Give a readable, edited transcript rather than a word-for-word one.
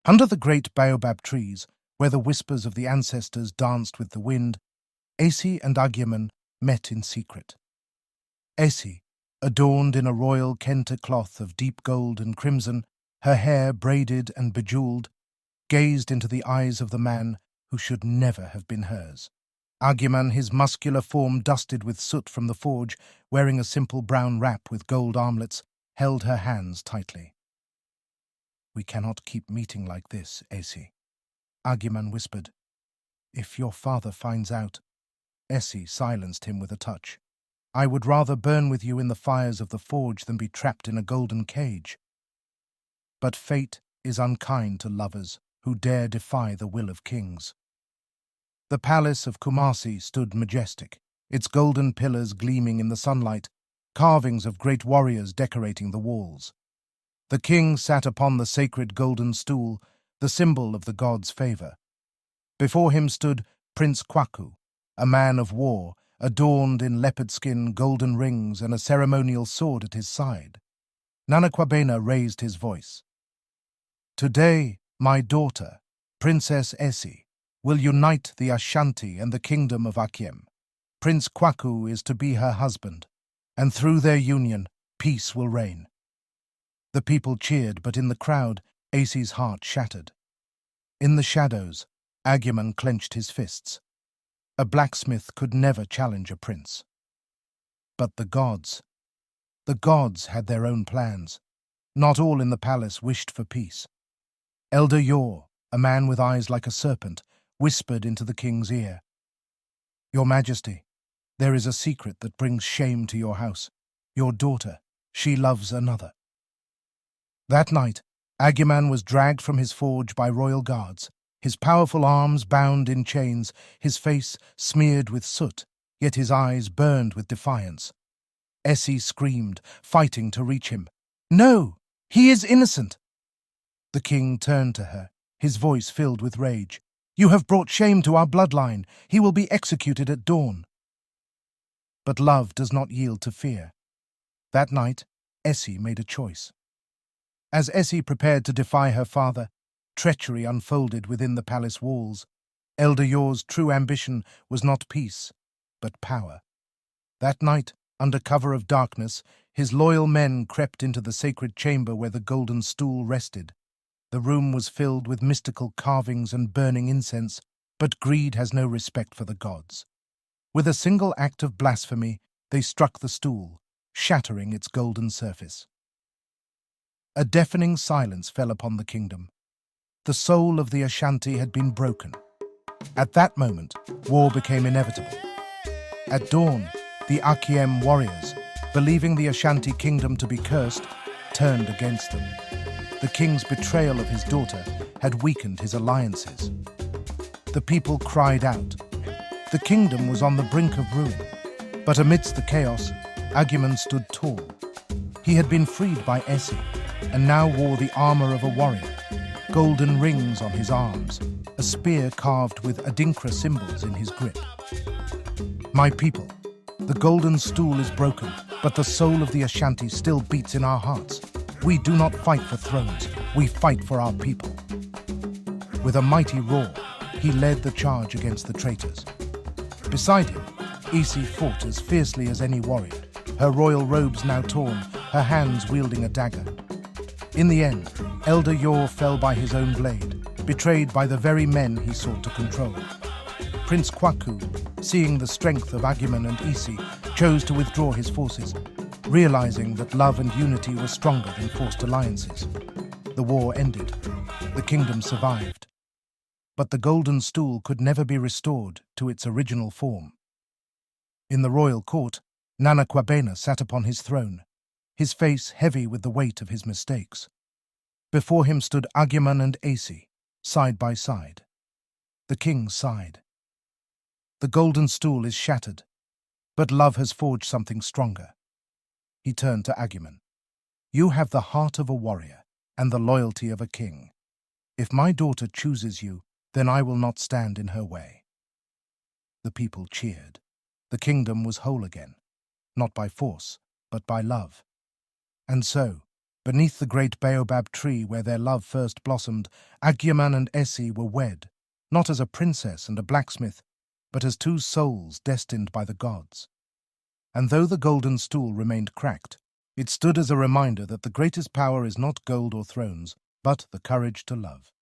Under the great baobab trees, where the whispers of the ancestors danced with the wind, Esi and Agyeman met in secret. Esi, adorned in a royal kente cloth of deep gold and crimson, her hair braided and bejeweled, gazed into the eyes of the man who should never have been hers. Agyeman, his muscular form dusted with soot from the forge, wearing a simple brown wrap with gold armlets, held her hands tightly. "We cannot keep meeting like this, Esi," Agyeman whispered. "If your father finds out—" Esi silenced him with a touch. "I would rather burn with you in the fires of the forge than be trapped in a golden cage. But fate is unkind to lovers who dare defy the will of kings." The palace of Kumasi stood majestic, its golden pillars gleaming in the sunlight, carvings of great warriors decorating the walls. The king sat upon the sacred golden stool, the symbol of the god's favor. Before him stood Prince Kwaku, a man of war, adorned in leopard skin, golden rings, and a ceremonial sword at his side. Nana Kwabena raised his voice. "Today, my daughter, Princess Esi, will unite the Ashanti and the Kingdom of Agyeman. Prince Kwaku is to be her husband, and through their union, peace will reign." The people cheered, but in the crowd, Esi's heart shattered. In the shadows, Agyeman clenched his fists. A blacksmith could never challenge a prince. But the gods had their own plans. Not all in the palace wished for peace. Elder Yor, a man with eyes like a serpent, whispered into the king's ear, "Your Majesty, there is a secret that brings shame to your house. Your daughter, she loves another." That night, Agyeman was dragged from his forge by royal guards, his powerful arms bound in chains, his face smeared with soot, yet his eyes burned with defiance. Esi screamed, fighting to reach him. "No! He is innocent!" The king turned to her, his voice filled with rage. "You have brought shame to our bloodline. He will be executed at dawn." But love does not yield to fear. That night, Esi made a choice. As Esi prepared to defy her father, treachery unfolded within the palace walls. Elder Yor's true ambition was not peace, but power. That night, under cover of darkness, his loyal men crept into the sacred chamber where the Golden Stool rested. The room was filled with mystical carvings and burning incense, but greed has no respect for the gods. With a single act of blasphemy, they struck the stool, shattering its golden surface. A deafening silence fell upon the kingdom. The soul of the Ashanti had been broken. At that moment, war became inevitable. At dawn, the Agyeman warriors, believing the Ashanti Kingdom to be cursed, turned against them. The king's betrayal of his daughter had weakened his alliances. The people cried out. The kingdom was on the brink of ruin. But amidst the chaos, Agyeman stood tall. He had been freed by Esi, and now wore the armor of a warrior, golden rings on his arms, a spear carved with Adinkra symbols in his grip. "My people, the Golden Stool is broken, but the soul of the Ashanti still beats in our hearts. We do not fight for thrones, we fight for our people." With a mighty roar, he led the charge against the traitors. Beside him, Esi fought as fiercely as any warrior, her royal robes now torn, her hands wielding a dagger. In the end, Elder Yor fell by his own blade, betrayed by the very men he sought to control. Prince Kwaku, seeing the strength of Agyeman and Esi, chose to withdraw his forces, realizing that love and unity were stronger than forced alliances. The war ended. The kingdom survived. But the Golden Stool could never be restored to its original form. In the royal court, Nana Kwabena sat upon his throne, his face heavy with the weight of his mistakes. Before him stood Agyeman and Esi, side by side. The king sighed. "The Golden Stool is shattered, but love has forged something stronger." He turned to Agyeman. "You have the heart of a warrior and the loyalty of a king. If my daughter chooses you, then I will not stand in her way." The people cheered. The kingdom was whole again, not by force, but by love. And so, Beneath the great baobab tree where their love first blossomed, Agyeman and Esi were wed, not as a princess and a blacksmith, but as two souls destined by the gods. And though the golden stool remained cracked, it stood as a reminder that the greatest power is not gold or thrones, but the courage to love.